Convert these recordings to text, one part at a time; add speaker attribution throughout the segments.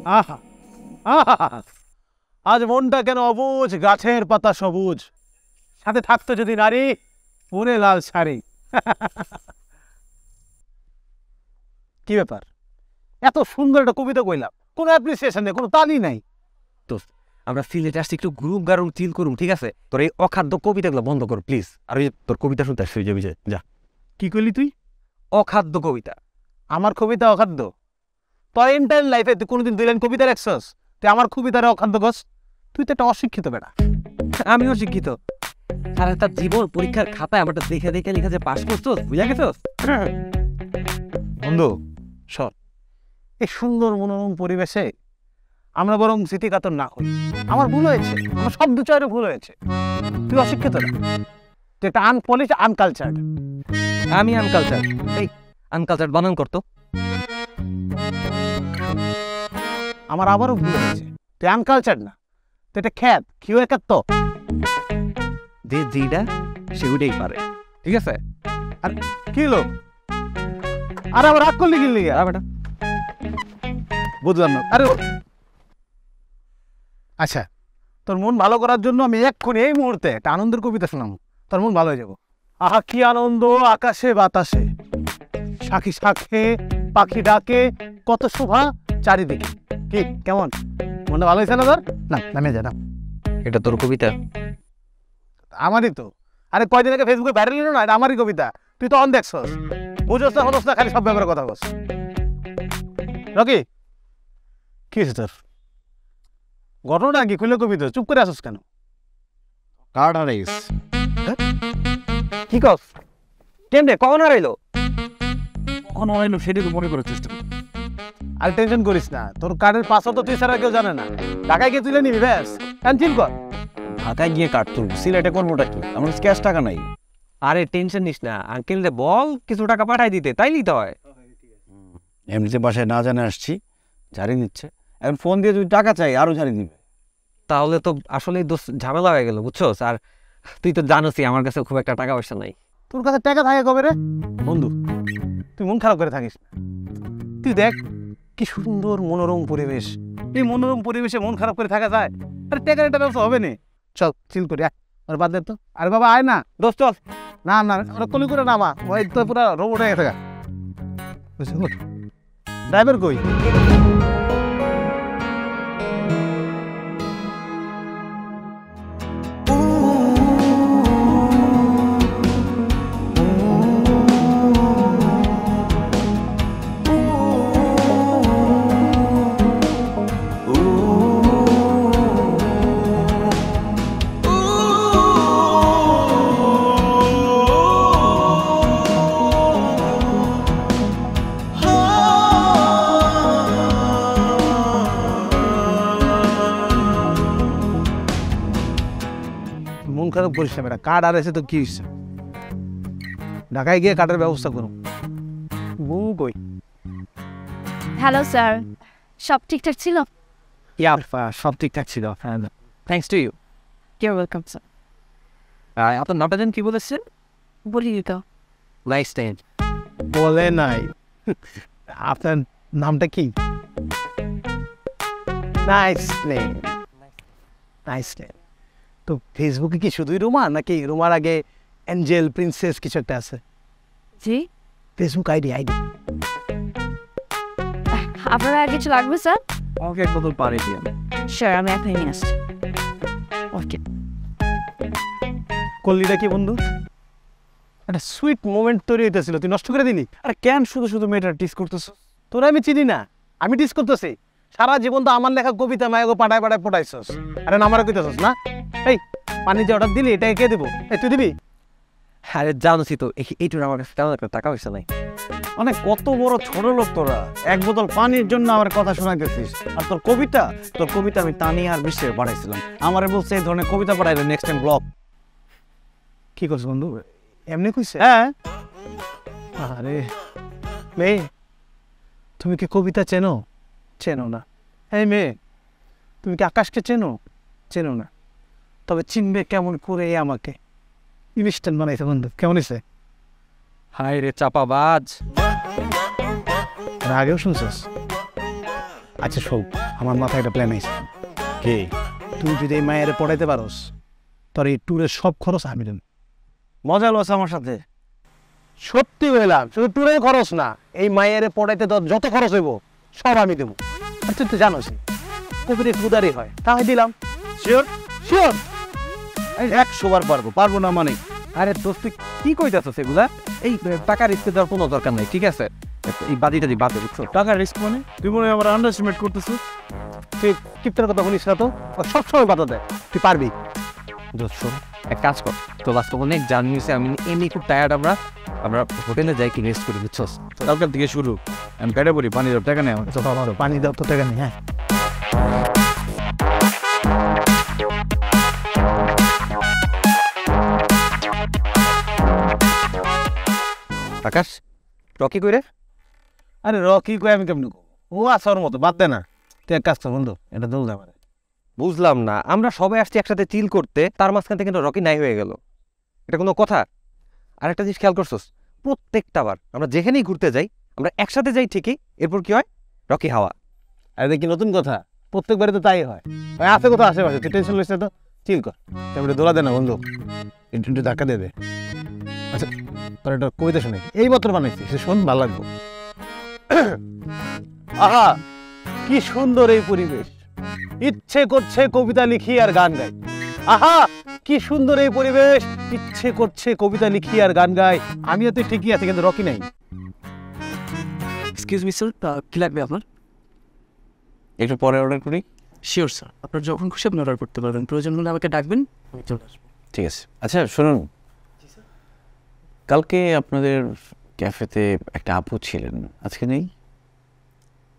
Speaker 1: আহা আহা, আজ মনটা কেন অবুঝ, গাছের পাতা সবুজ, সাথে থাকতো যদি নারী পরে লাল শাড়ি। কি ব্যাপার, এত সুন্দর একটা কবিতা কইলাম, কোনো অ্যাপ্রিসিয়েশন নেই, কোনো তালি নাই।
Speaker 2: তো আমরা সিলেটে আসছি একটু গ্রুপ গারুম চিল করুম, ঠিক আছে? তোর এই অখাদ্য কবিতাগুলো বন্ধ কর প্লিজ। আর ওই তোর কবিতা শুনতে আসছি, যাবি যা।
Speaker 1: কি কইলি তুই?
Speaker 2: অখাদ্য কবিতা?
Speaker 1: আমার কবিতা অখাদ্য? তোর এন্টায়ার লাইফে তুই কোনোদিন 2 লাইন কবিতা রাখছস? তুই আমার কবিতারে অখাদ্য কস? তুই তো একটা অশিক্ষিত বেটা।
Speaker 2: আমিও শিক্ষিত। সারা তার জীবন পরীক্ষার খাতায় আমারটা দেখে দেখে লেখা যে পাস করছোস, বুঝা গেছোস?
Speaker 1: বন্ধু শোন, এই সুন্দর মনোরম পরিবেশে আমরা বরং স্মৃতিকাতর না হই। আমার ভুল হয়েছে, আমার শব্দ চয়নে ভুল হয়েছে। তুই অশিক্ষিত না, তুই একটা আনপলিশ, আনকালচার্ড।
Speaker 2: আমি আনকালচার? এই আনকালচার বানান করতো।
Speaker 1: আমার আবারও ভুল হয়েছে, তুই আনকালচার্ড না, তুই একটা খ্যাত কিউ একাত্ত।
Speaker 2: যে যেটা সে ওইটাই পারে, ঠিক আছে?
Speaker 1: আর কি লোক, আর আবার রাগ করলি গিলি?
Speaker 2: বেটা
Speaker 1: বুঝলাম না। আরে আচ্ছা, তোর মন ভালো করার জন্য আমি এক্ষুনি এই মুহূর্তে একটা আনন্দের কবিতা শোনাম, তোর মন ভালো হয়ে যাবো। আহা কি আনন্দ আকাশে বাতাসে, শাখি শাখে পাখি ডাকে, কত শোভা চারিদিকে। কি কেমন, মনটা ভালো হয়েছে না তোর? না নামে যা না।
Speaker 2: এটা তোর কবিতা?
Speaker 1: আমারই তো। আরে কয়দিন আগে ফেসবুকে ভাইরাল হলো না, এটা আমারই কবিতা। তুই তো অন দেখছস, বুঝোস না হলোস না, খালি সব ব্যাপারে কথা বলছ। রকি কি হয়েছে তোর? ঘটনাটা কি খুলে কবিতা, চুপ করে আসস কেন?
Speaker 2: কার্ড হারাইস? কি কস? কেমনে কখন হারাইলো?
Speaker 3: কখন হারাইলো সেটা তো মনে করার চেষ্টা করি।
Speaker 1: আর টেনশন করিস না, তোর কার্ডের পাসওয়ার্ড তো তুই ছাড়া কেউ জানে না। ঢাকায় গিয়ে তুলে নিবি ব্যাস, ক্যান্সেল কর।
Speaker 3: ঢাকায় গিয়ে কার্ড তুলবো, সিলেটে করবোটা কি? আমার ক্যাশ টাকা নাই।
Speaker 2: আরে টেনশন নিস না, আঙ্কেল রে বল কিছু টাকা পাঠাই দিতে, তাই নিতে হয়।
Speaker 3: এমনিতে বাসায় না জানে আসছি, ঝাড়ি দিচ্ছে, এখন ফোন দিয়ে যদি টাকা চাই আরো ঝাড়ি দিবে।
Speaker 2: তাহলে তো আসলে ঝামেলা হয়ে গেল, বুঝছোস? আর তুই তো জানোসই আমার কাছে খুব একটা টাকা পয়সা নাই।
Speaker 1: তোর কাছে টাকা থাকে কবে রে বন্ধু? তুই মন খারাপ করে থাকিস না। তুই দেখ কি সুন্দর মনোরম পরিবেশ, এই মনোরম পরিবেশে মন খারাপ করে থাকা যায়? আরে টাকার একটা ব্যবস্থা হবে না। চল চিল করি, আর বাদ দে তো। আরে বাবা আয় না, দোস্ত চল। না না ওরা কলি করে নামা, ওই তো পুরা রোবট হয়ে গেছে। ড্রাইভার কই? মন খারাপ করিস না বেটা, কার্ড আর এসে তো কি হচ্ছে? ঢাকায় গিয়ে কার্ডের ব্যবস্থা করুন। বউ কই?
Speaker 4: হ্যালো স্যার, সব ঠিকঠাক ছিল?
Speaker 2: সব ঠিকঠাক ছিল, হ্যাঁ। Thanks to you.
Speaker 4: Your welcome sir.
Speaker 2: আপনার নামটা যেন কি বলেছেন?
Speaker 4: বলিনি তো।
Speaker 2: Nice name.
Speaker 1: বলে নাই। আপনার নামটা কি? Nice name, nice name. তো ফেসবুকে কি শুধুই রুমা, নাকি রুমার আগে অ্যাঞ্জেল, প্রিন্সেস কিছু একটা আছে?
Speaker 4: জি,
Speaker 1: ফেসবুক আইডি।
Speaker 4: আপনার আর কিছু লাগবে স্যার?
Speaker 3: আমাকে এক বোতল পানি দিয়ে।
Speaker 4: স্যার আমি এখনই নিয়ে আসছি। ওকে।
Speaker 1: করলিটা কি বন্ধু? একটা সুইট মোমেন্ট তৈরি হইতেছিল, তুই নষ্ট করে দিলি।
Speaker 3: আরে কেন শুধু শুধু মেয়েটা টিস করতেছ?
Speaker 1: তোরা আমি চিনি না, আমি ডিস করতেছি। সারা জীবন তো আমার লেখা কবিতা মায়াগো পাঠায় পাঠায় পড়াইছস, আরে নামারে কইতেছস না? এই পানি যে অর্ডার দিলি এটা কে দিব? এই তুই দিবি?
Speaker 2: আরে জানোসই তো এইটুর আমার কাছে তেমন একটা টাকা পয়সা নাই।
Speaker 3: মানে কত বড় ছোট লোক তোরা, এক বোতল পানির জন্য আমার কথা শোনাইতেছিস। আর তোর কবিতা আমি তানিয়া আর বিশ্বে পাঠাইছিলাম, আমারে বলছে এই ধরনের কবিতা পাঠাইলে নেক্সট টাইম ব্লগ।
Speaker 1: কি করছ বন্ধু, এমনি কইছে?
Speaker 3: হ্যাঁ।
Speaker 1: আরে মেয়ে, তুমি কি কবিতা চেনো? চেনো না। এই মেয়ে, তুমি কি আকাশকে চেনো? চেনো না। তবে চিনবে কেমন করে আমাকে? ইনস্ট্যান্ট বানাইছে বন্ধু, কেমন হয়েছে?
Speaker 2: হায় রে চাপাবাজ।
Speaker 1: আগেও শুনছস? আচ্ছা শোন, আমার মাথায় একটা প্ল্যান আছে।
Speaker 3: কি?
Speaker 1: তুই যদি এই মায়ের পড়াইতে পারোস, তোর এই ট্যুরের সব খরচ আমি দেব।
Speaker 3: মজা লোস আমার সাথে।
Speaker 1: সত্যি বললাম, শুধু ট্যুরের খরচ না, এই মায়ের পড়াইতে তোর যত খরচ হইব সব আমি দেবো। আর তুই তো জানোস কবির একটু উদারই হয়, তাই দিলাম।
Speaker 3: শিওর?
Speaker 1: শিওর।
Speaker 3: 100 বার পারবো। পারবো না মানে?
Speaker 2: আরে দোস্ত তুই কি কইতাছস এগুলা? এই টাকা রিস্ক দেওয়ার কোনো দরকার নাই, ঠিক আছে? এই বাদিটা দি বাদে, বুঝছো?
Speaker 3: টাকা রিস্ক মানে? তুই মনে হয় আমার আন্ডারস্টিমেট করতেছিস।
Speaker 1: তুই কিপ্টার কথা শুনিস না তো, ও সবসময় বাধা দেয়। তুই পারবি।
Speaker 2: দোস্ত শোন, এক কাজ কর, তো আজকে অনেক জার্নি হয়েছে, আমি এমনি খুব টায়ার্ড। আমরা হোটেলে যাই কি রেস্ট করি, বুঝছস?
Speaker 3: কালকের থেকে শুরু। আমি পেটে পড়ি, পানি দাও, টাকা নেই আমার।
Speaker 1: পানি দাও তো, টাকা নেই। হ্যাঁ,
Speaker 2: আকাশ, রকি কইরে?
Speaker 1: আরে রকি কই আমি কেমনি ও আসার মতো, বাদ দে না। তুই এক কাজ কর বন্ধু, এটা দোল দে আমার।
Speaker 2: বুঝলাম না, আমরা সবাই আসছি একসাথে চিল করতে, তার মাঝখান থেকে কিন্তু রকি নাই হয়ে গেল। এটা কোনো কথা? আর একটা জিনিস খেয়াল করছস, প্রত্যেকটা বার আমরা যেখানেই ঘুরতে যাই, আমরা একসাথে যাই ঠিকই, এরপর কি হয়? রকি হাওয়া।
Speaker 1: আরে দেখি নতুন কথা, প্রত্যেকবারে তো তাই হয়। ভাই আছে কোথাও আশেপাশে, তুই টেনশন লইস না তো, চিল কর। তারপরে দোলা দে না বন্ধু, একটু ধাক্কা দিয়ে দে। আচ্ছা তোর একটা কবিতা শুনে, এই মাত্র বানাইছি, সে শোন, ভালো লাগবো। আহা কি সুন্দর এই পরিবেশ, ইচ্ছে করছে কবিতা লিখি আর গান গাই। আহা কি সুন্দর এই পরিবেশ, ইচ্ছে করছে কবিতা লিখি আর গান গাই। আমিও তো ঠিকই আছে, কিন্তু রকি নাই।
Speaker 5: এক্সকিউজ মি স্যার, কি লাগবে আপনার?
Speaker 3: একটু পরে অর্ডার করি।
Speaker 5: শিওর স্যার, আপনার যখন খুশি আপনি অর্ডার করতে পারবেন। প্রয়োজন হলে আমাকে ডাকবেন, আমি চলে আসবো।
Speaker 3: ঠিক আছে। আচ্ছা শুনুন, কালকে আপনাদের ক্যাফেতে একটা আপু ছিলেন, আজকে নেই?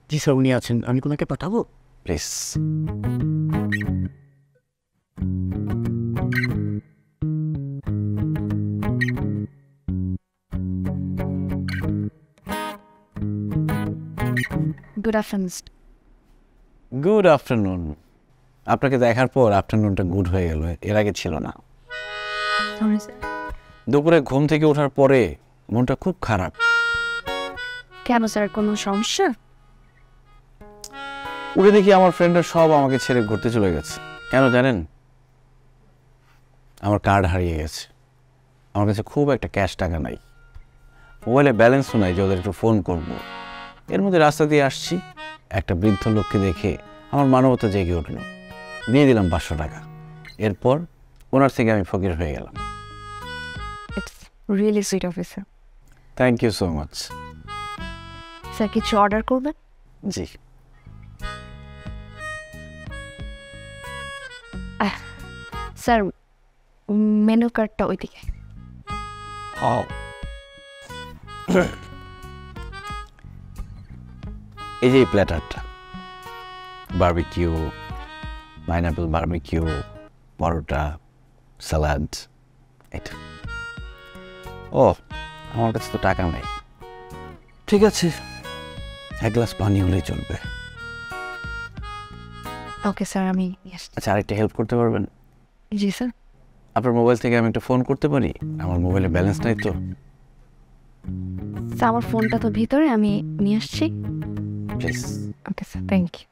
Speaker 5: জি স্যার, উনি আছেন। আমি কোনাকে পাঠাবো?
Speaker 3: Please.
Speaker 4: Good afternoon.
Speaker 3: Good afternoon. আপনাকে দেখার পর আফটারনুনটা গুড হয়ে গেল, এর আগে ছিল না। দুপুরে ঘুম থেকে ওঠার পরে মনটা খুব খারাপ।
Speaker 4: কেন স্যার, কোনো সমস্যা?
Speaker 3: উঠে দেখি আমার ফ্রেন্ডরা সব আমাকে ছেড়ে ঘুরতে চলে গেছে। কেন জানেন? আমার কার্ড হারিয়ে গেছে, আমার কাছে খুব একটা ক্যাশ টাকা নাই, মোবাইলে ব্যালেন্সও নাই যে ওদের একটু ফোন করব। এর মধ্যে রাস্তা দিয়ে আসছি, একটা বৃদ্ধ লোককে দেখে আমার মানবতা জেগে উঠল, দিয়ে দিলাম 500 টাকা। এরপর ওনার থেকে আমি ফকির হয়ে গেলাম।
Speaker 4: It's really sweet of you sir.
Speaker 3: Thank you so much.
Speaker 4: Sir কিছু অর্ডার করবেন?
Speaker 3: জি।
Speaker 4: স্যার মেনু কার্ডটা ওইদিকে।
Speaker 3: এই যে এই প্ল্যাটারটা, barbecue, pineapple barbecue, paratha, salad, এটা। ও আমার কাছে তো টাকা নেই। ঠিক আছে, এক গ্লাস পানি হলেই চলবে।
Speaker 4: ওকে স্যার, আমি
Speaker 3: আচ্ছা আরেকটা হেল্প করতে পারবেন?
Speaker 4: জি স্যার।
Speaker 3: আপনার মোবাইল থেকে আমি একটা ফোন করতে পারি? আমার মোবাইলে ব্যালেন্স নাই তো।
Speaker 4: স্যার আমার ফোনটা তো ভিতরে, আমি নিয়ে আসছি।
Speaker 3: Please.
Speaker 4: Okay sir, thank you.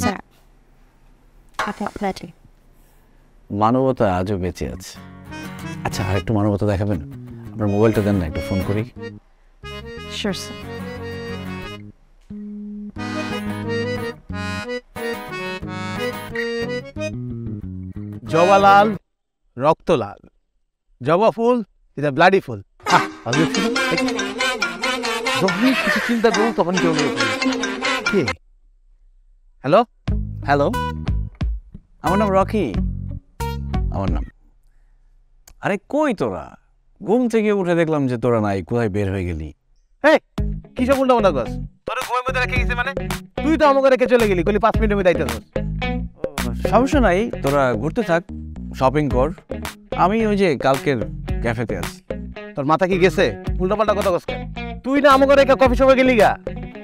Speaker 4: Sir আপনার ফ্ল্যাটে।
Speaker 3: মানবতা আজও বেঁচে আছে। আচ্ছা আরেকটু মানবতা দেখাবেন? আপনার মোবাইলটা দেন না, একটু ফোন করি।
Speaker 4: Sure sir.
Speaker 1: জবা লাল, রক্ত লাল, জবা ফুল, এটা ব্লাডি ফুল।
Speaker 2: যখনই কিছু চিন্তা করুন তখন কেউ
Speaker 1: কি? হ্যালো
Speaker 3: হ্যালো, আমার নাম রকি। আমার নাম। আরে কই তোরা? ঘুম থেকে উঠে দেখলাম যে তোরা নাই, কোথায় বের হয়ে গেলি?
Speaker 1: এই কি সব উল্টা পাল্টা কস? তোর ঘুমের মধ্যে রেখে গেছে মানে? তুই তো আমাকে রেখে চলে গেলি, কইলি 5 মিনিটের মধ্যে আইতেছস।
Speaker 3: সমস্যা নাই, তোরা ঘুরতে থাক, শপিং কর, আমি ওই যে কালকের ক্যাফেতে আছি।
Speaker 1: তোর মাথা কি গেছে? উল্টা পাল্টা কথা কস কেন? তুই না আমাকে রেখে কফি শপে গেলি গা?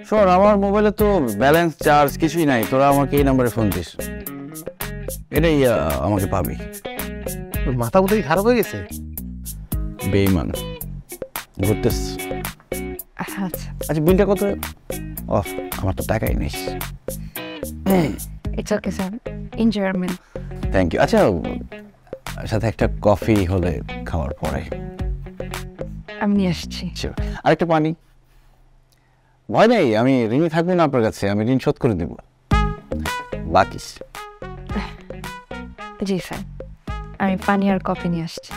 Speaker 3: শোন, আমার মোবাইলে তো ব্যালেন্স চার্জ কিছুই নাই, তোরা আমাকে এই নাম্বারে ফোন দিস। এটাই আমাকে পাবি।
Speaker 1: তোর মাথা মতো কি খারাপ হয়ে গেছে?
Speaker 3: বেইমান ঘুরতেছ।
Speaker 4: আচ্ছা
Speaker 3: আচ্ছা বিলটা কত? অফ, আমার তো টাকাই নেই।
Speaker 4: It's okay sir, enjoy your meal.
Speaker 3: Thank you. আচ্ছা সাথে একটা কফি হলে খাওয়ার পরে।
Speaker 4: আমি নিয়ে আসছি।
Speaker 3: Sure. আরেকটা পানি। ভয় নেই, আমি ঋণী থাকবো না আপনার কাছে, আমি ঋণ শোধ করে দেব। বাকি
Speaker 4: জি স্যার, আমি পানি আর কফি নিয়ে আসছি।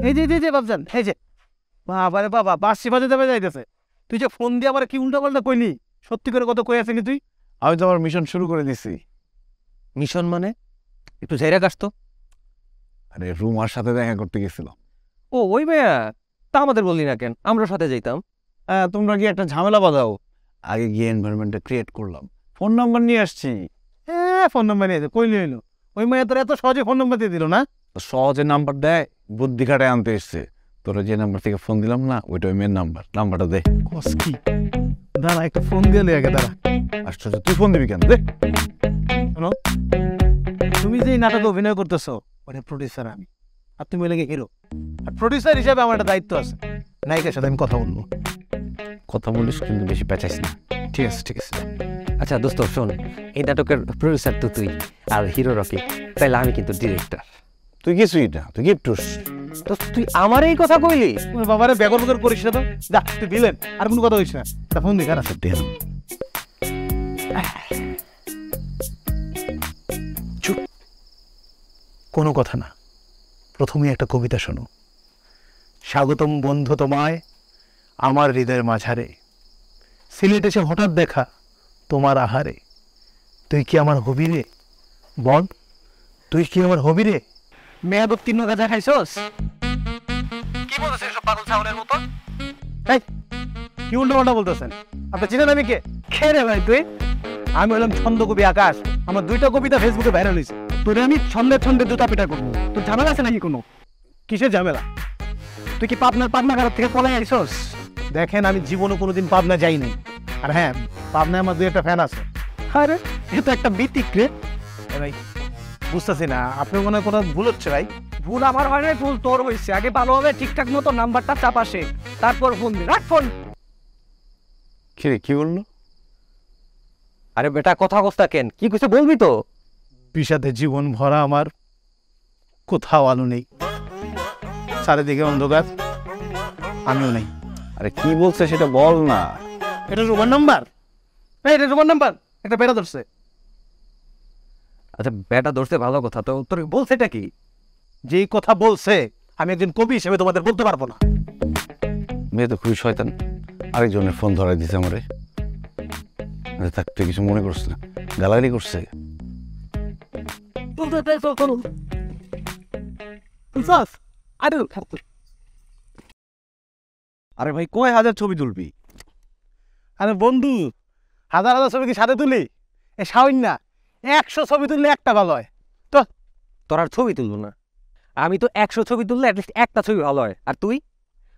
Speaker 1: এই যে বাবজান, এই যে বাবা রে বাবা, বাঁশি বাজাতে যাইতেছে। তুই যে ফোন দিয়ে আমার কি উল্টা পাল্টা কইনি, সত্যি করে কত কই আসেনি তুই?
Speaker 3: আমি তো আমার মিশন শুরু করে দিছি।
Speaker 2: মিশন মানে? একটু ঝাইরা গাছ তো।
Speaker 3: আরে রুমার সাথে দেখা করতে গেছিলাম।
Speaker 2: ও ওই ভাইয়া, তা আমাদের বললি না কেন? আমরা সাথে যাইতাম।
Speaker 3: তোমরা কি একটা ঝামেলা বাঁধাও? আগে গিয়ে এনভায়রনমেন্টটা ক্রিয়েট করলাম, ফোন নাম্বার নিয়ে আসছি।
Speaker 1: হ্যাঁ, ফোন নাম্বার নিয়েছে, কই লইলো? ওই মেয়ে তোর এত সহজে ফোন নাম্বার দিয়ে দিল না?
Speaker 3: তো সহজে নাম্বার দেয়, বুদ্ধি খাটায় আনতে এসছে। তোরা যে নাম্বার থেকে ফোন দিলাম না, ওইটা ওই মেয়ের নাম্বার। নাম্বারটা দে।
Speaker 1: কস কি? দাঁড়া, একটা ফোন দিয়ে লই আগে, দাঁড়া।
Speaker 3: আশ্চর্য, তুই ফোন দিবি কেন? দে।
Speaker 1: শোনো, তুমি যে এই নাটকে অভিনয় করতেছো, ওটা প্রডিউসার আমি, আর তুমি লেগে হিরো। আর প্রডিউসার হিসাবে আমার একটা দায়িত্ব আছে, নায়িকার সাথে আমি কথা বলবো।
Speaker 3: কথা বলিস কিন্তু বেশি পেঁচাইস না।
Speaker 1: ঠিক আছে ঠিক আছে।
Speaker 2: আচ্ছা দোস্ত শোন, এই নাটকের প্রডিউসার তো তুই আর হিরো রকি, তাইলে আমি কিন্তু ডিরেক্টর।
Speaker 3: তুই কিছুই না, তুই গিফটুস।
Speaker 2: তো তুই আমার এই কথা কইলি?
Speaker 1: ওর বাবারে বেগর বেগর করিস না তো, যা তুই বিলেন, আর কোনো কথা কইস না। তা ফোন দিই, খারাপ।
Speaker 3: দেন।
Speaker 1: চুপ, কোনো কথা না। প্রথমেই একটা কবিতা শোনো। স্বাগতম বন্ধু তোমায় আমার হৃদয়ের মাঝারে, সিলেট এসে হঠাৎ দেখা তোমার আহারে। তুই কি আমার হবি রে? বল, তুই কি আমার হবি রে?
Speaker 5: মেয়াদ উত্তীর্ণ গাঁজা খাইছস?
Speaker 1: কি বলতেছেন সব পাগল ছাগলের মতো? এই, কি উল্টো বলতেছেন? আপনি চিনেন আমি কে?
Speaker 5: খে রে ভাই তুই?
Speaker 1: আমি হলাম ছন্দকবি আকাশ। আমার 2টা কবিতা ফেসবুকে ভাইরাল হয়েছে।
Speaker 5: তোরে আমি ছন্দে ছন্দে জুতা পিটা করবো। তোর ঝামেলা আছে নাকি কোনো?
Speaker 1: কিসের ঝামেলা?
Speaker 5: তুই কি পাবনাঘাট থেকে পলাই আইছস?
Speaker 1: দেখেন, আমি জীবনে কোনোদিন পাবনা যাইনি। আর হ্যাঁ, পাবনায় আমার 2-1টা ফ্যান আছে।
Speaker 5: আরে এ তো একটা বিতিক রে।
Speaker 1: ভাই বুঝতেছি না, আপনার মনে হয় কোনো ভুল হচ্ছে ভাই।
Speaker 5: ভুল আমার হয় নাই, ভুল তোর হয়েছে। আগে ভালোভাবে ঠিকঠাক মতো নাম্বারটা চাপাসে, তারপর ফোন দে। রাখ ফোন।
Speaker 3: কিরে, কি বললো?
Speaker 2: আরে বেটা, কথা কস্তা কেন? কি কইছে বলবি তো?
Speaker 1: বিষাদে জীবন ভরা আমার, কোথাও আলো নেই, চারিদিকে অন্ধকার, আমিও নেই।
Speaker 3: আরে কি বলছে সেটা বল না।
Speaker 1: এটা রোমান নাম্বার? এটা রোমান নাম্বার, একটা বেড়া ধরছে।
Speaker 2: আচ্ছা বেটা ধরছে ভালো কথা, তো তোর বলছে এটা কি?
Speaker 1: যেই কথা বলছে আমি একজন কবি হিসেবে তোমাদের বলতে পারবো না।
Speaker 3: মেয়ে তো খুবই শয়তান, আরেকজনের ফোন ধরাই দিছে আমারে। আরে থাক, তুই কিছু মনে করছিস না, গালাগালি করছে।
Speaker 1: আরে ভাই, কয় হাজার ছবি তুলবি? আরে বন্ধু, হাজার হাজার ছবি কি সাথে তুলি? এ সাউন না, 100 ছবি তুললে একটা ভালো হয়। তো
Speaker 2: তোর আর ছবি তুলবো না। আমি তো 100 ছবি তুললে অ্যাটলিস্ট একটা ছবি ভালো হয়। আর তুই,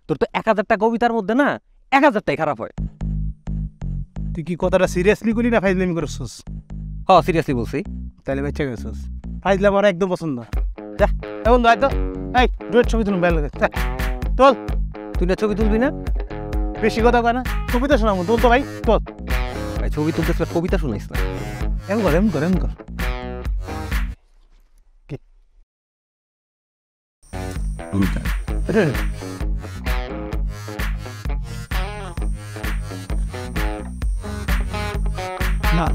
Speaker 2: তোর তো 1000টা কবিতার মধ্যে না 1000টাই খারাপ হয়।
Speaker 1: তুই কি কথাটা সিরিয়াসলি করলি না ফাইজলামি করছিস?
Speaker 2: হ্যাঁ সিরিয়াসলি বলছি।
Speaker 1: তাহলে বেঁচে গেছিস। ফাইজলাম আমার একদম পছন্দ না। যা বন্ধু, আয় তো। এই ডুয়েট ছবি তুলুন, ভালো লাগে। তোল।
Speaker 2: তুই না ছবি তুলবি না?
Speaker 1: বেশি কথা কয় না, কবিতা শোনাবো। তোল তো ভাই, তোল।
Speaker 2: ভাই ছবি তুলতে কবিতা শুনিস না।
Speaker 1: এমন কর, এমন কর, এমন কর।
Speaker 5: না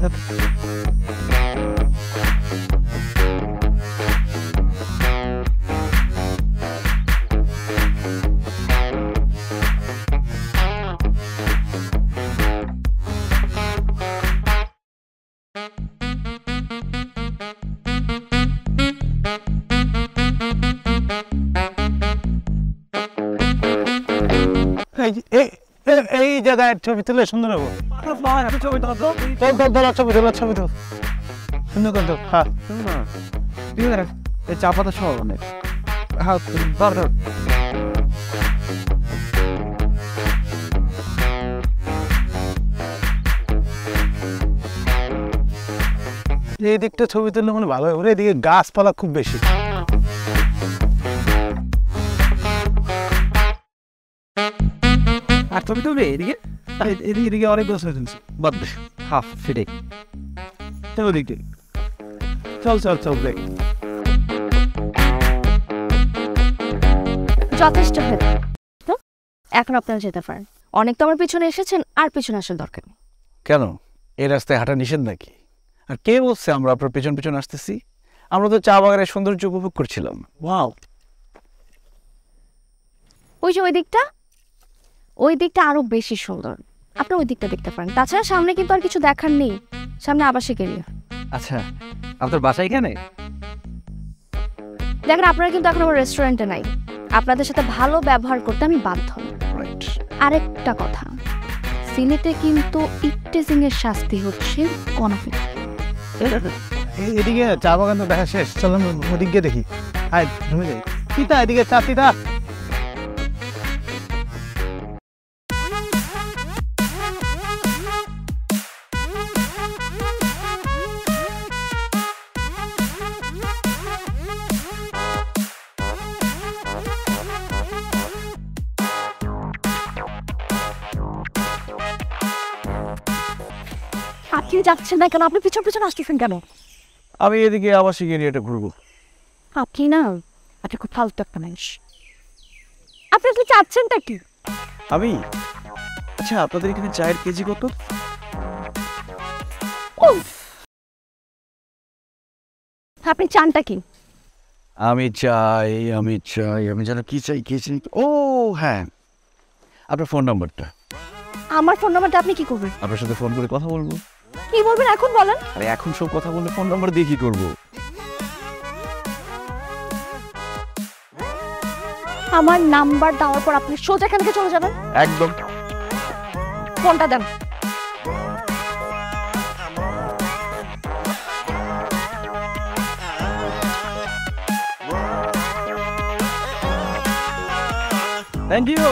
Speaker 1: এই জায়গায় ছবি তুলে সুন্দর হবো।
Speaker 5: ছবি তো
Speaker 1: ছবি তোল, ছবি তোল, সুন্দর করে তোল। হ্যাঁ,
Speaker 5: এই চা পাতা সহ অনেক। হ্যাঁ ধর ধর।
Speaker 1: এই দিকটা ছবি তুললে মানে ভালো হয়, ওরে এদিকে গাছপালা খুব বেশি।
Speaker 5: আর ছবি তুলবে এদিকে?
Speaker 1: এদিকে এদিকে অনেক গাছ হয়ে তুলছি।
Speaker 2: বাদ দে, হাফ সেটাই।
Speaker 1: চল ওদিকে, চল চল চল দেখ।
Speaker 4: যথেষ্ট হয়েছে তো, এখন আপনারা যেতে পারেন। অনেক তো আমার পিছনে এসেছেন, আর পিছনে আসার দরকার নেই।
Speaker 3: কেন, এই রাস্তায় হাঁটা নিষেধ নাকি? আর কে বলছে আমরা আপনার পেছন পেছন আসতেছি? আমরা তো চা বাগানের সৌন্দর্য উপভোগ করছিলাম।
Speaker 1: ওয়াও,
Speaker 4: ওই যে ওই দিকটা আরো বেশি সুন্দর, আপনি ওই দিকটা দেখতে পারেন। তাছাড়া সামনে কিন্তু আর কিছু দেখার নেই, সামনে আবাসিক এরিয়া।
Speaker 2: আচ্ছা, আপনার বাসা এখানে?
Speaker 4: দেখেন, আপনারা কিন্তু এখন আমার রেস্টুরেন্টে নাই, আপনাদের সাথে ভালো ব্যবহার করতে আমি বাধ্য।
Speaker 3: রাইট।
Speaker 4: আরেকটা কথা, সিলেটে কিন্তু ইফটেজিং এর শাস্তি হচ্ছে গণপিট।
Speaker 1: এদিকে চা বাগান তো দেখা শেষ, চল আমরা ওদিকে দেখি। আয় ঘুমে যাই। তিতা এদিকে চা, তিতা।
Speaker 4: আপনি যাচ্ছেন না কেন? আপনি পিছন পিছন আসতেছেন কেন?
Speaker 3: আমি এদিকে আবাসিক এরিয়াটা ঘুরবো।
Speaker 4: আপনি না, আপনি খুব ফালতু একটা মানুষ। আপনি কি চাচ্ছেনটা কি?
Speaker 3: আমি, আচ্ছা আপনাদের এখানে চায়ের কেজি কত?
Speaker 4: উফ! আপনি চানটা কি?
Speaker 3: আমি যেন কি চাই ও হ্যাঁ, আপনার ফোন নাম্বারটা।
Speaker 4: আমার ফোন নাম্বারটা আপনি কি করবেন?
Speaker 3: আপনার সাথে ফোন করে কথা বলবো।
Speaker 4: কি বলবেন এখন বলেন?
Speaker 3: আরে এখন সব কথা বললে ফোন নাম্বার দিয়ে কি করবো?
Speaker 4: আমার নাম্বার দেওয়ার পর আপনি সোজা এখান থেকে চলে যাবেন।
Speaker 3: একদম।
Speaker 4: ফোনটা দেন।
Speaker 2: Thank you.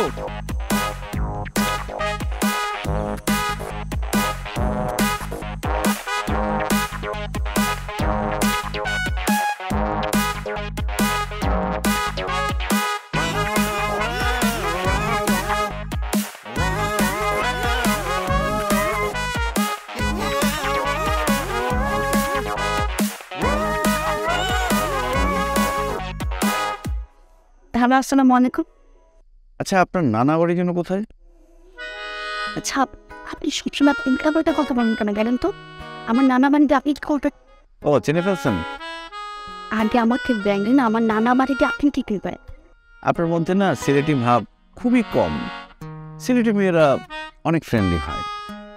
Speaker 4: হ্যালো, আসসালামু আলাইকুম।
Speaker 3: আচ্ছা আপনার নানা বাড়ি যেন কোথায়?
Speaker 4: আচ্ছা, আপনি সবসময় ইনকামটা কথা বলেন কেন জানেন তো? আমার নানা বাড়িতে আপনি করবেন।
Speaker 3: ও চিনে ফেলছেন?
Speaker 4: আগে আমাকে দেখলেন, আমার নানা বাড়িতে আপনি কি করবেন?
Speaker 3: আপনার মধ্যে না সিলেটি ভাব খুবই কম। সিলেটি মেয়েরা অনেক ফ্রেন্ডলি হয়,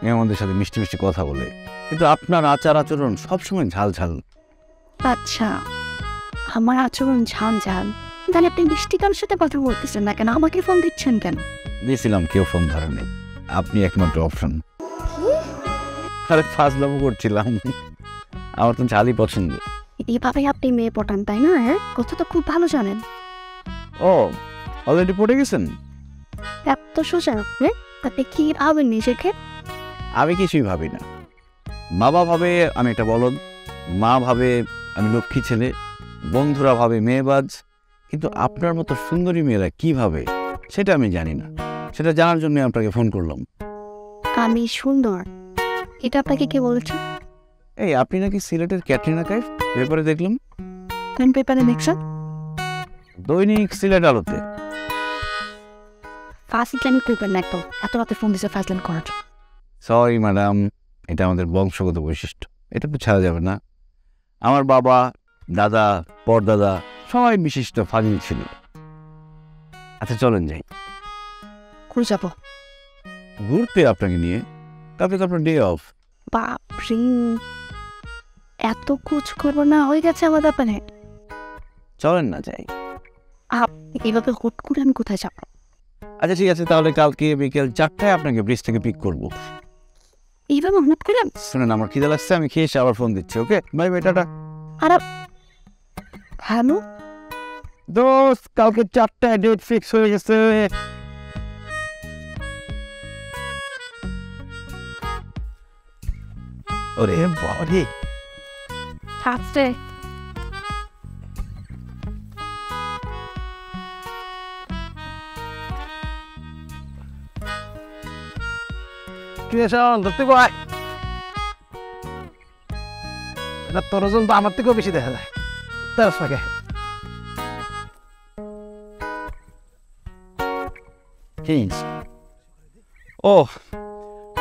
Speaker 3: মেয়েদের সাথে মিষ্টি মিষ্টি কথা বলে, কিন্তু আপনার আচার আচরণ সবসময় ঝাল ঝাল।
Speaker 4: আচ্ছা, আমার আচরণ ঝাল ঝাল, তাহলে আপনি মিষ্টি কারোর সাথে কথা বলতেছেন না কেন? আমাকে ফোন দিচ্ছেন কেন?
Speaker 3: দিয়েছিলাম, কেউ ফোন ধরেনি, আপনি একমাত্র অপশন। আরে ফাজলামো করছিলাম, আমার তো ঝালই পছন্দ।
Speaker 4: এইভাবে আপনি মেয়ে পটান তাই না? কথা তো খুব ভালো জানেন।
Speaker 3: ও অলরেডি পড়ে গেছেন?
Speaker 4: এত সোজা আপনি কি ভাবেন নিজেকে?
Speaker 3: আমি কিছুই ভাবি না। বাবা ভাবে আমি একটা বলদ, মা ভাবে আমি লক্ষ্মী ছেলে, বন্ধুরা ভাবে মেয়েবাজ, কিন্তু আপনার মতো সুন্দরী মেয়েরা কি ভাবে সেটা আমি জানি না। সেটা জানার জন্য আপনাকে ফোন করলাম।
Speaker 4: আমি সুন্দর, এটা আপনাকে কে বলেছে?
Speaker 3: এই আপনি নাকি সিলেটের ক্যাটরিনা কাইফ, পেপারে দেখলাম।
Speaker 4: কোন পেপারে দেখছেন?
Speaker 3: দৈনিক সিলেট আলোতে।
Speaker 4: ফাজলামি করবেন না একদম, এত রাতে ফোন দিছে ফাজলামি করার জন্য।
Speaker 3: সরি ম্যাডাম, এটা আমাদের বংশগত বৈশিষ্ট্য, এটা তো ছাড়া যাবে না। আমার বাবা, দাদা, পরদাদা সবাই বিশিষ্ট ফাজিল ছিল। আচ্ছা চলেন যাই।
Speaker 4: করে যাবো
Speaker 3: ঘুরতে আপনাকে নিয়ে, কালকে তো আপনার ডে অফ।
Speaker 4: বাপরে, এত কুচ করবো না হয়ে গেছে আমার ব্যাপারে।
Speaker 3: চলেন না যাই।
Speaker 4: এইভাবে হুট করে আমি কোথায় যাবো?
Speaker 3: আচ্ছা ঠিক আছে, তাহলে কালকে বিকেল 4টায় আপনাকে ব্রিজ থেকে পিক করব।
Speaker 4: এইভাবে হুট করে?
Speaker 3: শুনেন আমার খিদে লাগছে, আমি খেয়ে এসে আবার ফোন দিচ্ছি। Okay bye bye, tata.
Speaker 4: আর হ্যালো
Speaker 3: দোস্ত, কালকে 4টায় ডেট ফিক্স হয়ে গেছে।
Speaker 1: ওরে বাবা রে,
Speaker 4: আস্তে
Speaker 1: কি শোন ধরতে কয় এটা তোর ওজন তো আমার থেকেও বেশি দেখা যায় তার ফাঁকে
Speaker 3: ও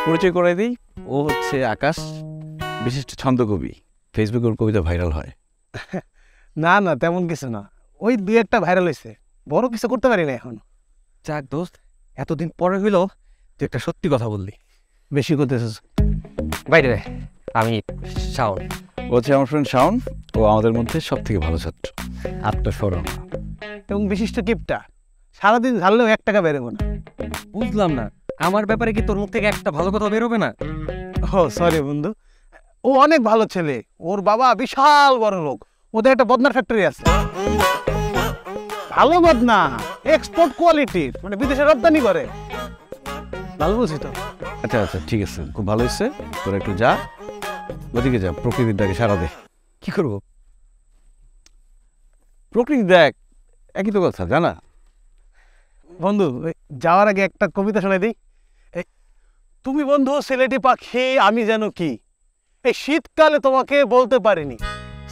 Speaker 3: পরিচয় করাই দিই, ও হচ্ছে আকাশ, বিশিষ্ট ছন্দকবি। ফেসবুকে ওর কবিতা ভাইরাল হয়।
Speaker 1: না না তেমন কিছু না, ওই দুই একটা ভাইরাল হয়েছে, বড় কিছু করতে পারি না এখন।
Speaker 2: যাক দোস্ত, এতদিন পরে হইলো তুই একটা সত্যি কথা বললি।
Speaker 1: বেশি করতেছিস।
Speaker 2: বাইরে রে, আমি শাওন।
Speaker 3: ও হচ্ছে আমার ফ্রেন্ড শাওন, ও আমাদের মধ্যে সব থেকে ভালো ছাত্র, আত্মস্মরণ।
Speaker 1: এবং বিশিষ্ট কিপটা, সারাদিন ঝাললেও 1 টাকা বেরোবো না।
Speaker 2: বুঝলাম না, আমার ব্যাপারে কি তোর মুখ থেকে একটা ভালো কথা বেরোবে না?
Speaker 1: ও সরি বন্ধু, ও অনেক ভালো ছেলে, ওর বাবা বিশাল বড় লোক, ওদের একটা বদনার ফ্যাক্টরি আছে। ভালো বদনা, এক্সপোর্ট কোয়ালিটির, মানে বিদেশে রপ্তানি করে। ভালো বলছি তো।
Speaker 3: আচ্ছা আচ্ছা ঠিক আছে, খুব ভালো হয়েছে। তোরা একটু যা, ওদিকে যা, প্রকৃতির ডাকে সারা দে।
Speaker 2: কি করবো?
Speaker 3: প্রকৃতি দেখ, একই তো কথা, জানা।
Speaker 1: বন্ধু ওই যাওয়ার আগে একটা কবিতা শোনাই দিই। তুমি বন্ধু সিলেটি পাখি, আমি যেন কি, এই শীতকালে তোমাকে বলতে পারিনি,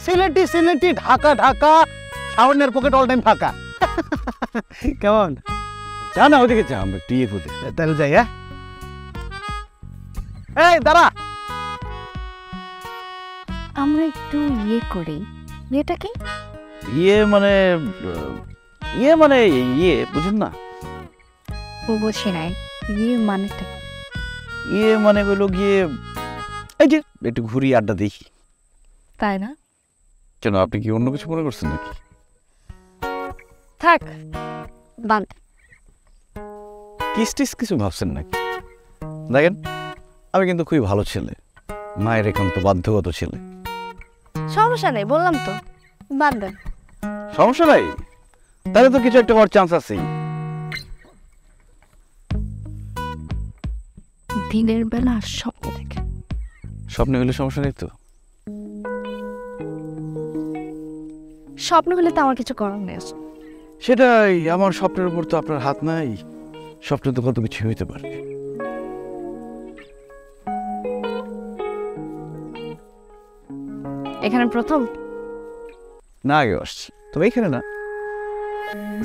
Speaker 1: সিলেটি সিলেটি ঢাকা ঢাকা, সামনের পকেট অল টাইম ফাঁকা। কেমন?
Speaker 3: যা না ওদিকে যা, আমরা একটু ইয়ে ফুটে।
Speaker 1: তাহলে যাই। হ্যাঁ এই দাঁড়া,
Speaker 4: আমরা একটু ইয়ে করি। এটা কি?
Speaker 3: ইয়ে মানে ইয়ে বুঝুন না।
Speaker 4: ও বুঝি নাই ইয়ে মানেটা কি?
Speaker 3: ইয়ে মানে হইলো গিয়ে এই যে একটু ঘুরি আড্ডা দিই।
Speaker 4: তাই না?
Speaker 3: কেন, আপনি কি অন্য কিছু মনে করছেন নাকি?
Speaker 4: থাক বাদ।
Speaker 3: কিস টিস কিছু ভাবছেন নাকি? দেখেন, আমি কিন্তু খুবই ভালো ছেলে, মায়ের একান্ত বাধ্যগত ছেলে।
Speaker 4: সমস্যা নেই, বললাম তো, বাদ দেন।
Speaker 3: সমস্যা নাই, তাহলে তো কিছু একটা হওয়ার চান্স আছেই।
Speaker 4: দিনের বেলা স্বপ্ন দেখে।
Speaker 3: স্বপ্নে হলে সমস্যা নেই তো?
Speaker 4: স্বপ্ন হলে তো আমার কিছু করার নেই।
Speaker 3: সেটাই, আমার স্বপ্নের উপর তো আপনার হাত নাই। স্বপ্ন তো কত কিছু হইতে পারে।
Speaker 4: এখানে প্রথম
Speaker 3: না আগে আসছি, তবে এখানে না,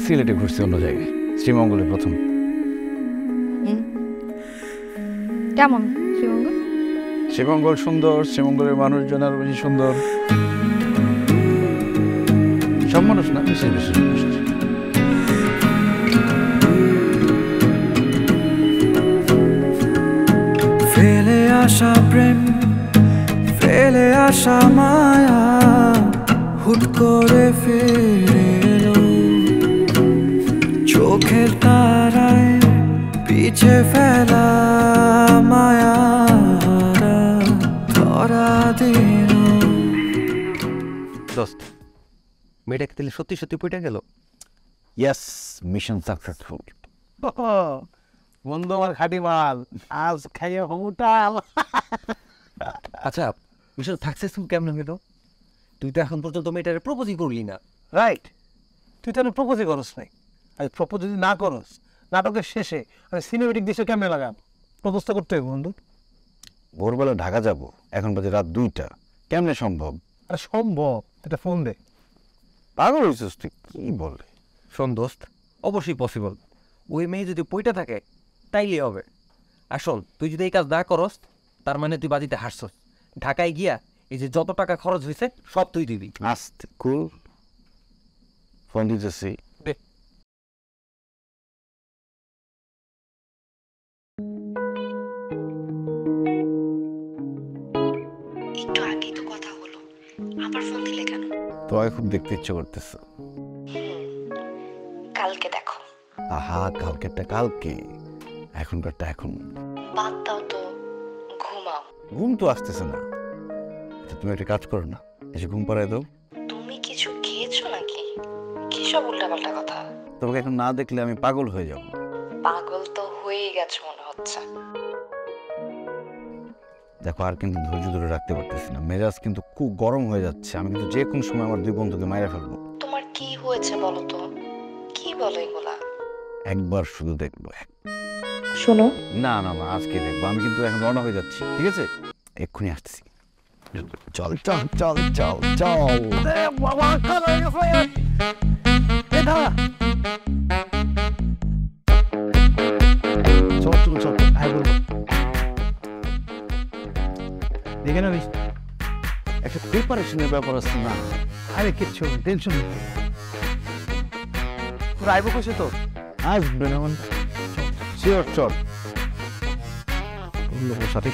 Speaker 3: সিলেটে ঘুরছি অন্য জায়গায়, শ্রীমঙ্গলে প্রথম।
Speaker 4: কেমন শ্রীমঙ্গল?
Speaker 3: শ্রীমঙ্গল সুন্দর, শ্রীমঙ্গলের মানুষজন আরো বেশি সুন্দর। সব মানুষ না, বিশেষ বিশেষ মানুষ।
Speaker 6: ফেলে আসা প্রেম, ফেলে আসা মায়া, হুট করে ফিরে এলো চোখের তারায়, পিছে ফেলা মায়া ধরা দিল।
Speaker 2: দোস্ত, মেয়েটাকে তাহলে সত্যি সত্যি পইটা গেল?
Speaker 3: Yes, mission successful.
Speaker 1: বন্ধু আমার খাটি মাল, আজ খাইয়ে হমুটা।
Speaker 2: আচ্ছা, বিষয় সাকসেসফুল কেমন হইল? তুই তো এখন পর্যন্ত মেয়েটারে প্রপোজই করলি না।
Speaker 1: রাইট, তুই তাহলে প্রপোজই করস নাই। আর প্রপোজ যদি না করস, নাটকের শেষে আমি সিনেমেটিক দৃশ্য কেমনে লাগাম? প্রপোজ তো করতে হবে বন্ধু।
Speaker 3: ভোরবেলা ঢাকা যাব, এখন বাজে রাত 2টা, কেমনে সম্ভব?
Speaker 1: আরে সম্ভব, এটা ফোন দে।
Speaker 3: পাগল হয়েছিস তুই, কি বলে?
Speaker 2: শোন দোস্ত, অবশ্যই পসিবল। ওই মেয়ে যদি পইটা থাকে তাইলে হবে। আর শোন, তুই যদি এই কাজ না করস, তার মানে তুই বাজিতে হারছস। ঢাকায় গিয়া এই যে যত টাকা খরচ হয়েছে সব তুই দিবি।
Speaker 3: আস্তে, কুল। ফোন দিতেছি।
Speaker 7: একটু আগেই তো কথা হলো, আবার ফোন দিলে কেন?
Speaker 3: তোমাকে খুব দেখতে ইচ্ছে করতেছে।
Speaker 7: কালকে দেখো।
Speaker 3: আহা, কালকেরটা কালকে, এখনকারটা এখন।
Speaker 7: বাদ দাও তো, ঘুমাও।
Speaker 3: ঘুম তো আসতেছে না। আচ্ছা, তুমি একটা কাজ করো না, এসে ঘুম পাড়ায় দাও।
Speaker 7: তুমি কিছু খেয়েছো নাকি? কি সব উল্টাপাল্টা কথা?
Speaker 3: তোমাকে এখন না দেখলে আমি পাগল হয়ে যাব।
Speaker 7: পাগল তো হয়েই গেছো মনে হচ্ছে।
Speaker 3: দেখো আর কিন্তু ধৈর্য ধরে রাখতে পারতেছি না, মেজাজ কিন্তু খুব গরম হয়ে যাচ্ছে। আমি কিন্তু যে কোনো সময় আমার দুই বন্ধুকে মাইরা ফেলবো।
Speaker 7: তোমার কি হয়েছে বলো তো? কি বলো এগুলা?
Speaker 3: একবার শুধু দেখবো।
Speaker 7: শোনো,
Speaker 3: না না না, আজকে দেখবো। আমি কিন্তু এখন রওনা হয়ে যাচ্ছি, ঠিক আছে? এক্ষুনি আসতেছি। চল চল চল চল চল।
Speaker 1: চল চল চল, আয় বলবো। দেখে নিস,
Speaker 3: একটা প্রিপারেশনের ব্যাপার আছে না?
Speaker 1: আরে কিচ্ছু টেনশন নেই। তোর আইবো কইছে তো?
Speaker 3: আসবে না মানে? শিওর, চল।
Speaker 1: বললো সাথে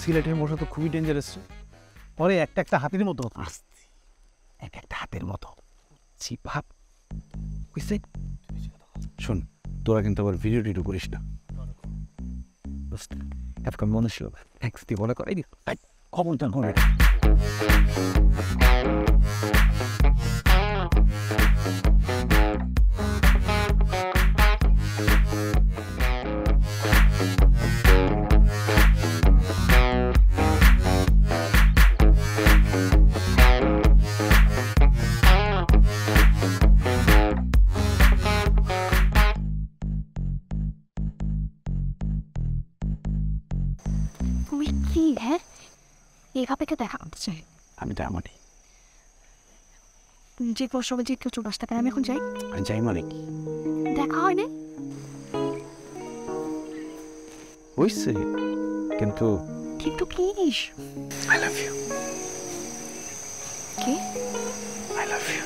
Speaker 1: সিলেটের মশা তো খুবই ডেঞ্জারাস। পরে একটা একটা হাতির মতো আসছে, এক একটা হাতের মতো ভাব বুঝছে।
Speaker 3: শোন, তোরা কিন্তু আবার ভিডিও টিডিও করিস না।
Speaker 1: এখন মনে ছিল থ্যাংকস তুই মনে করাই খবরটা হবে।
Speaker 4: তুমি কি হ্যাঁ এভাবে কে দেখা হচ্ছে?
Speaker 3: আমি যাই মানে,
Speaker 4: তুমি যে সময় যে কেউ চলে আসতে পারে, আমি এখন যাই।
Speaker 3: আমি যাই মানে কি
Speaker 4: দেখা হয় না
Speaker 3: হইছে, কিন্তু
Speaker 4: কিন্তু কি
Speaker 3: আই লাভ ইউ।
Speaker 4: কি
Speaker 3: আই লাভ ইউ।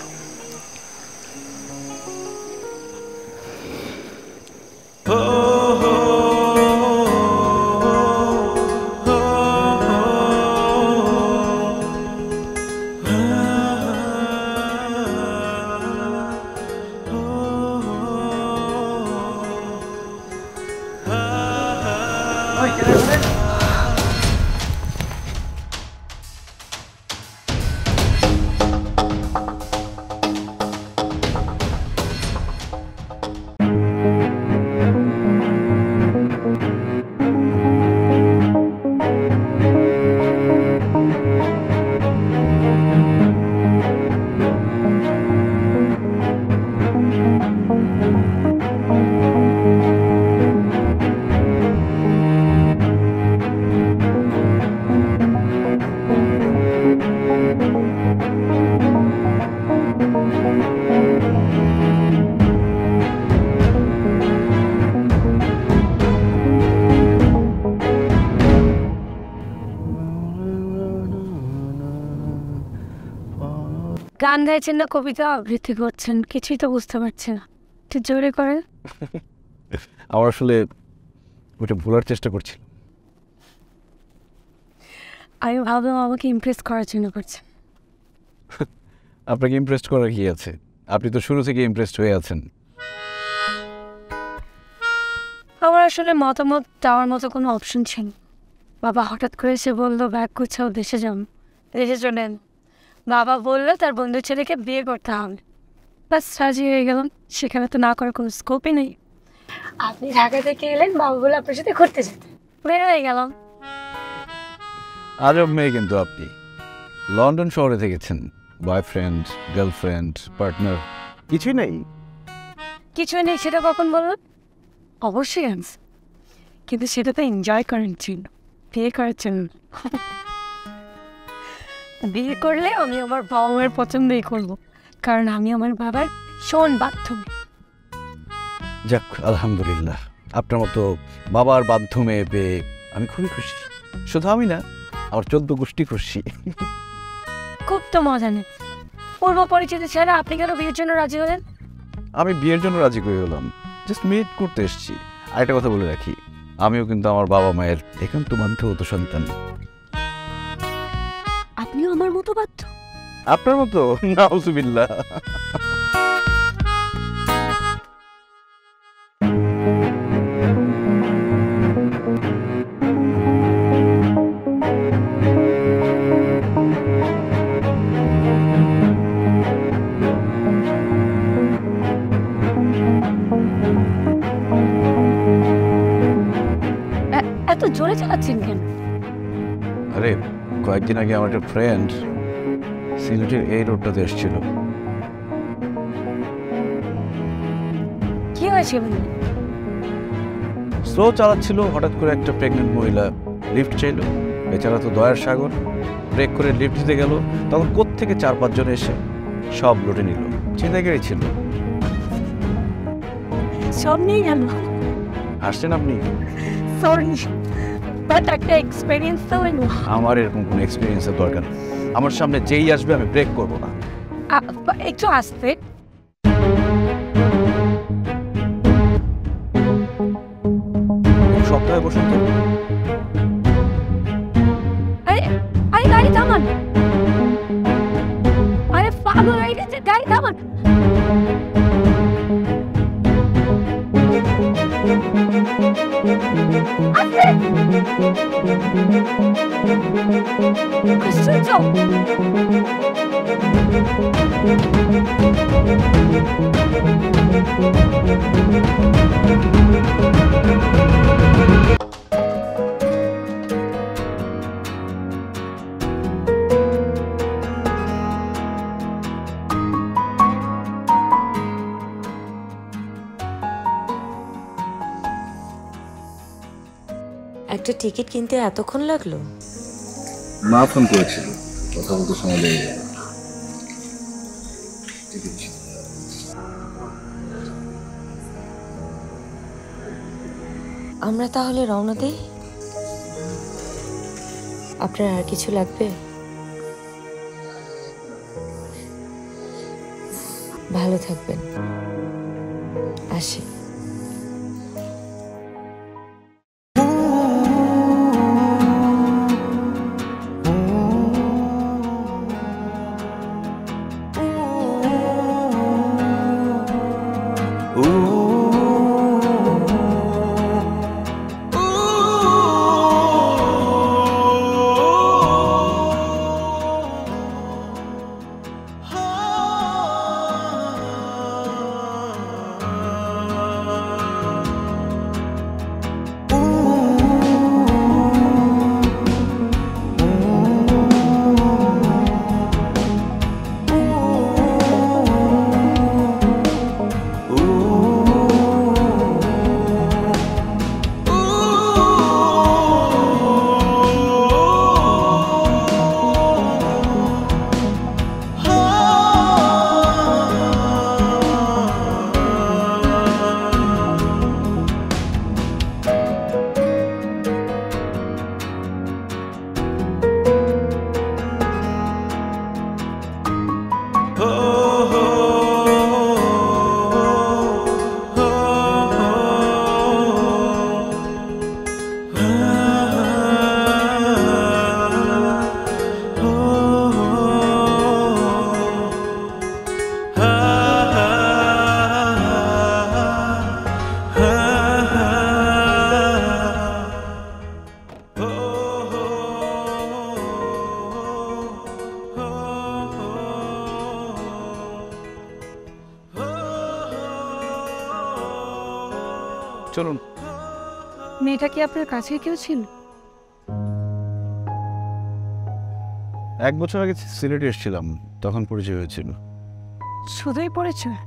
Speaker 4: গান গাইছেন না কবিতা আবৃত্তি করছেন, কিছুই তো বুঝতে পারছি না, একটু জোরে করেন।
Speaker 3: আমার আসলে ওটা ভোলার চেষ্টা করছি।
Speaker 4: আমি ভাবলাম আমাকে ইমপ্রেস করার জন্য করছেন।
Speaker 3: আপনাকে ইমপ্রেস করার কি আছে? আপনি তো শুরু থেকে ইমপ্রেসড হয়ে আছেন।
Speaker 4: আমার আসলে মতামত দেওয়ার মতো কোনো অপশন ছিল। বাবা হঠাৎ করে এসে বললো ব্যাগ গুছাও, দেশে যান। দেশে চলেন। বাবা বললো তার বন্ধু ছেলেকে বিয়ে করতে হবে। বাস রাজি হয়ে গেলাম। সেখানে তো না করার কোনো স্কোপই নেই। আপনি ঢাকা থেকে এলেন, বাবা বলে আপনার সাথে ঘুরতে যেতে, বের হয়ে গেলাম।
Speaker 3: আজব মেয়ে কিন্তু আপনি। লন্ডন শহরে থেকেছেন, বয়ফ্রেন্ড, গার্লফ্রেন্ড, পার্টনার কিছুই নেই?
Speaker 4: কিছুই নেই সেটা কখন বললাম? অবশ্যই আছে, কিন্তু সেটা তো এনজয় করার জন্য, বিয়ে করার জন্য। বিয়ে করলে আমি আমার বাবা মায়ের পছন্দই করবো, কারণ আমি আমার বাবার শোন বাধ্যমে।
Speaker 3: যাক, আলহামদুলিল্লাহ, আপনার মতো বাবার বাধ্য মেয়ে পেয়ে আমি খুবই খুশি। শুধু আমি না, আমার 14 গোষ্ঠী খুশি।
Speaker 4: খুব তো মজা নেই। পূর্ব পরিচিত ছাড়া আপনি কেন বিয়ের জন্য রাজি হলেন?
Speaker 3: আমি বিয়ের জন্য রাজি করে হলাম, জাস্ট মিট করতে এসেছি। আরেকটা কথা বলে রাখি, আমিও কিন্তু আমার বাবা মায়ের একান্ত বাধ্যগত সন্তান।
Speaker 4: আপনিও আমার মতো বাধ্য?
Speaker 3: আপনার মতো? নাউজুবিল্লাহ।
Speaker 4: পাচ্ছেন কেন?
Speaker 3: আরে কয়েকদিন আগে আমার একটা ফ্রেন্ড সিলেটের এই রোডটাতে এসেছিল।
Speaker 4: কি হয়েছে বলুন?
Speaker 3: স্লো চালাচ্ছিল, হঠাৎ করে একটা প্রেগনেন্ট মহিলা লিফট চাইল। বেচারা তো দয়ার সাগর, ব্রেক করে লিফট দিতে গেল, তখন কোত্থেকে 4-5 জন এসে সব লুটে নিল। ছিনতাইকারী ছিল।
Speaker 4: সব নিয়ে গেল?
Speaker 3: আসছেন আপনি?
Speaker 4: সরি, বাট একটা এক্সপিরিয়েন্স তো হইল।
Speaker 3: আমার এরকম কোনো এক্সপিরিয়েন্সের দরকার নেই। আমার সামনে যেই আসবে আমি ব্রেক করবো না।
Speaker 4: একটু আসতে।
Speaker 3: সপ্তাহে বসুন তো।
Speaker 4: আরে আরে গাড়ি থামান, আরে পাগল হয়ে গেছে, গাড়ি থামান।
Speaker 8: একটা টিকিট কিনতে এতক্ষণ লাগলো?
Speaker 9: মা ফোন করেছিল, কথা বলতে সময় লেগে গেল।
Speaker 8: আমরা তাহলে রওনা দেই? আপনার আর কিছু লাগবে? ভালো থাকবেন, আসি।
Speaker 3: চলুন।
Speaker 4: মেয়েটা কি আপনার কাছে কেউ ছিল?
Speaker 3: 1 বছর আগে সিলেটে এসেছিলাম, তখন পরিচয় হয়েছিল।
Speaker 4: শুধুই পরিচয়?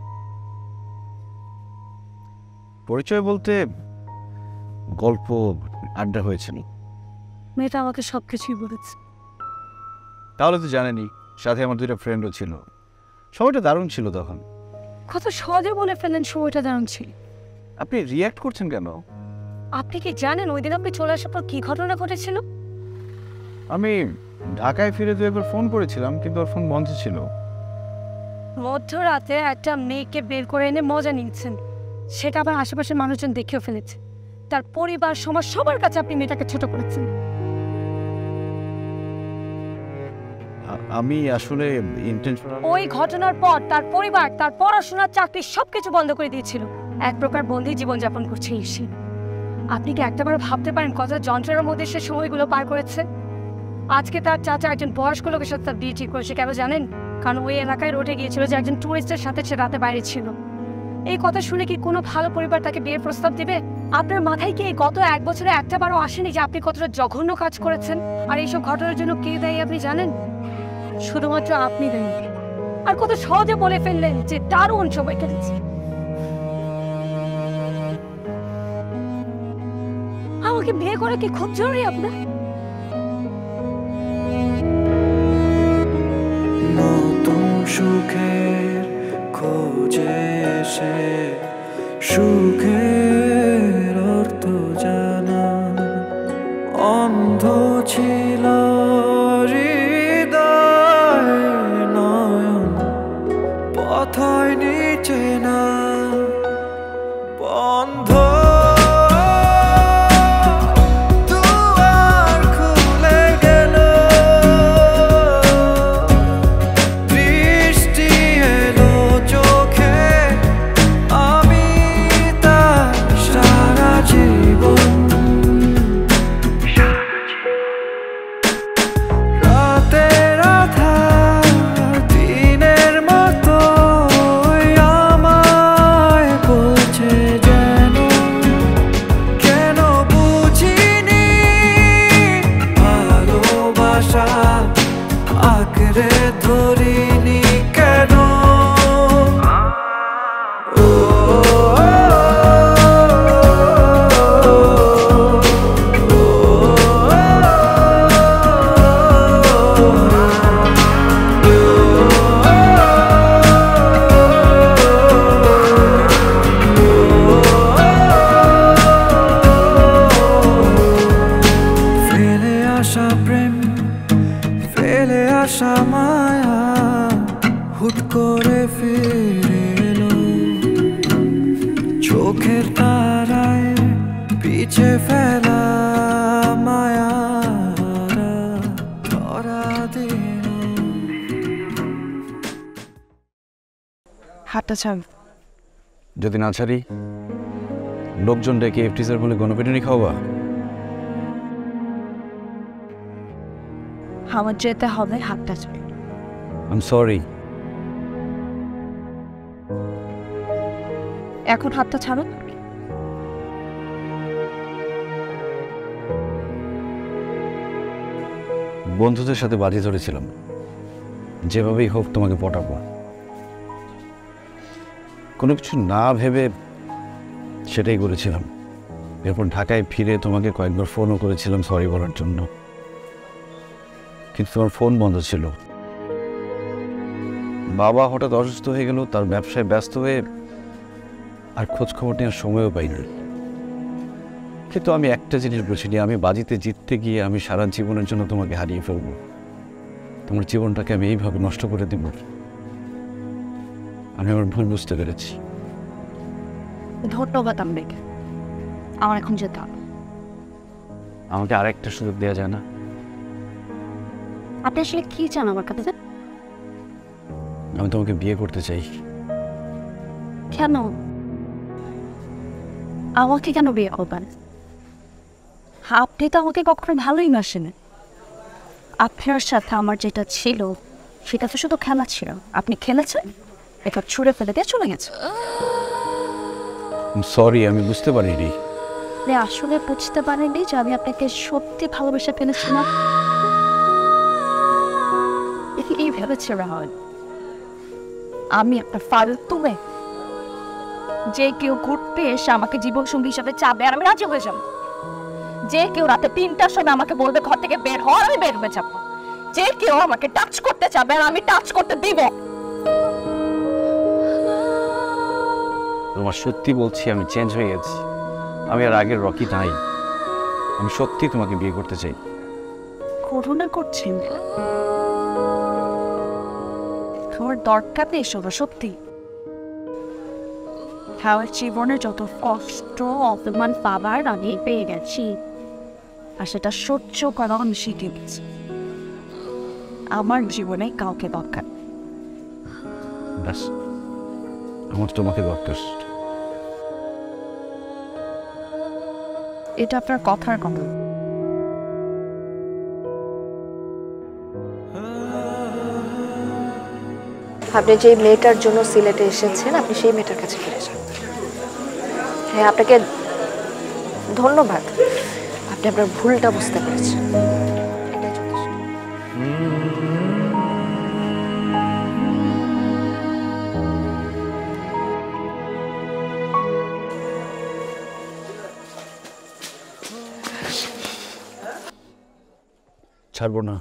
Speaker 3: পরিচয় বলতে গল্প আড্ডা হয়েছিল।
Speaker 4: মেয়েটা আমাকে সবকিছুই বলেছে।
Speaker 3: তাহলে তো জানেনি, সাথে আমার 2টা ফ্রেন্ডও ছিল। সময়টা দারুণ ছিল তখন।
Speaker 4: কত সহজে বলে ফেলেন সময়টা দারুণ ছিল।
Speaker 3: আপনি রিয়্যাক্ট করছেন কেন?
Speaker 4: আপনি কি জানেন ওই দিন আপনি চলে আসার পর কি ঘটনা ঘটেছিল?
Speaker 3: আমি ঢাকায় ফিরে 2 একবার ফোন করেছিলাম, কিন্তু ওর ফোন বন্ধ ছিল।
Speaker 4: মধ্যরাতে একটা মেয়েকে বের করে এনে মজা নিচ্ছেন, সেটা আবার আশেপাশের মানুষজন দেখেও ফেলেছে। তার পরিবার, সমাজ, সবার কাছে আপনি মেয়েটাকে ছোট করেছেন।
Speaker 3: আমি আসলে ইন্টেনশনাল।
Speaker 4: ওই ঘটনার পর তার পরিবার, তার পড়াশোনা, চাকরি সবকিছু বন্ধ করে দিয়েছিল। এক প্রকার বন্দি জীবনযাপন করছে সে। আপনি কি একটাবার ভাবতে পারেন কত যন্ত্রের মধ্যে সে সময়গুলো পার করেছে? আজকে তার চাচা একজন বয়স্ক লোকের সাথে তার বিয়ে ঠিক করেছে, কেন জানেন? কারণ ওই এলাকায় রোডে গিয়েছিল যে একজন টুরিস্টের সাথে সে রাতে বাইরে ছিল। এই কথা শুনে কি কোনো ভালো পরিবার তাকে বিয়ের প্রস্তাব দেবে? আপনার মাথায় কি গত 1 বছরে একটা বারও আসেনি যে আপনি কতটা জঘন্য কাজ করেছেন? আর এইসব ঘটনার জন্য কে দায়ী আপনি জানেন? শুধুমাত্র আপনি দায়ী। আর কত সহজে বলে ফেললেন যে দারুণ সময় কেটেছে। আমাকে বিয়ে করা কি খুব জরুরি আপনার?
Speaker 6: নতুন সুখের খোঁজে এসে সুখের অর্থ জানা অন্ধ ছিল হৃদয় নয়ন পথয় নিচে না বন্ধ দুয়ার খুলে গেল দৃষ্টি এলো চোখে আমি তার সারা জীবন রাতের আধার দিনের মতো আমায় বলছে যেন কেন বুঝিনি ভালোবাসা আঁকড়ে ধরিনি কেন ও ফেলে আসা প্রেম ফেলে আসা মায়া হুট করে ফিরে এলো চোখের তারায় পিছে ফেলা মায়া ধরা দিল
Speaker 10: হাতটা ছাড়।
Speaker 3: যদি না ছাড়ি লোকজন ডেকে এফটিজার বলে গণপিটুনি খাওয়া?
Speaker 10: আমার যেতে হবে, হাতটা ছাড়।
Speaker 3: I am sorry.
Speaker 10: এখন হাতটা ছাড়ো।
Speaker 3: বন্ধুদের সাথে বাজি ধরেছিলাম যেভাবেই হোক তোমাকে পটাবো, কোনো কিছু না ভেবে সেটাই করেছিলাম। এরপর ঢাকায় ফিরে তোমাকে কয়েকবার ফোনও করেছিলাম সরি বলার জন্য, কিন্তু তোমার ফোন বন্ধ ছিল। বাবা হঠাৎ অসুস্থ হয়ে গেল, তার ব্যবসায় ব্যস্ত হয়ে আর খোঁজ খবর নেওয়ার সময়ও পাইনি। কিন্তু আমি একটা জিনিস বুঝিনি, আমি বাজিতে জিততে গিয়ে আমি সারা জীবনের জন্য তোমাকে হারিয়ে ফেলবো, তোমার জীবনটাকে আমি এইভাবে নষ্ট করে দেব। আমি আমার ভুল বুঝতে পেরেছি।
Speaker 10: ধন্যবাদ আম্বেকে, আমার এখন যেতে হবে।
Speaker 3: আমাকে আরেকটা সুযোগ দেওয়া যায় না?
Speaker 10: আপনি আসলে কি চান আমার কাছে?
Speaker 3: আমি তোমাকে বিয়ে করতে চাই।
Speaker 10: কেন? আমাকে কেন বিয়ে করবেন? আপনি তো আমাকে কখনো ভালোই বাসেন। আপনার সাথে আমার যেটা ছিল সেটা তো শুধু খেলা ছিল। আপনি খেলেছেন, এটা ছুঁড়ে ফেলে দিয়ে চলে গেছে।
Speaker 3: সরি, আমি বুঝতে পারিনি।
Speaker 10: আপনি আসলে বুঝতে পারেননি যে আমি আপনাকে সত্যি ভালোবেসে ফেলেছিলাম। এই ভেবেছে রাহুল আমি একটা ফালতু মেয়ে, যে কেউ ঘুরতে এসে আমাকে জীবনসঙ্গী হিসাবে চাবে আর আমি রাজি হয়ে যাবো। যে কেউ রাতে 3টার সময় আমাকে বলবে ঘর থেকে বের হওয়ার, আমি বের হয়ে যাবো। যে কেউ আমাকে টাচ করতে চাবে আর আমি টাচ করতে দিব।
Speaker 3: তোমার সত্যি বলছি, আমি চেঞ্জ হয়ে গেছি। আমি আর আগের রকি নাই। আমি সত্যি তোমাকে বিয়ে করতে চাই।
Speaker 10: করুণা করছেন? তোমার দরকার নেই শোনো, সত্যি। আমার জীবনে যত কষ্ট অপমান পাবার আমি পেয়ে গেছি, আর সেটা সহ্য করা আমি শিখে গেছি। আমার জীবনে কাউকে দরকার।
Speaker 3: ব্যাস, আমার তোমাকে দরকার।
Speaker 10: এটা আপনার কথার কথা।
Speaker 11: আপনি যে মেয়েটার জন্য সিলেটে এসেছেন, আপনি সেই মেয়েটার কাছে ফিরে যান। হ্যাঁ, আপনাকে ধন্যবাদ, আপনি আপনার ভুলটা বুঝতে পেরেছেন। এটাই যথেষ্ট।
Speaker 3: ছাড়বো না।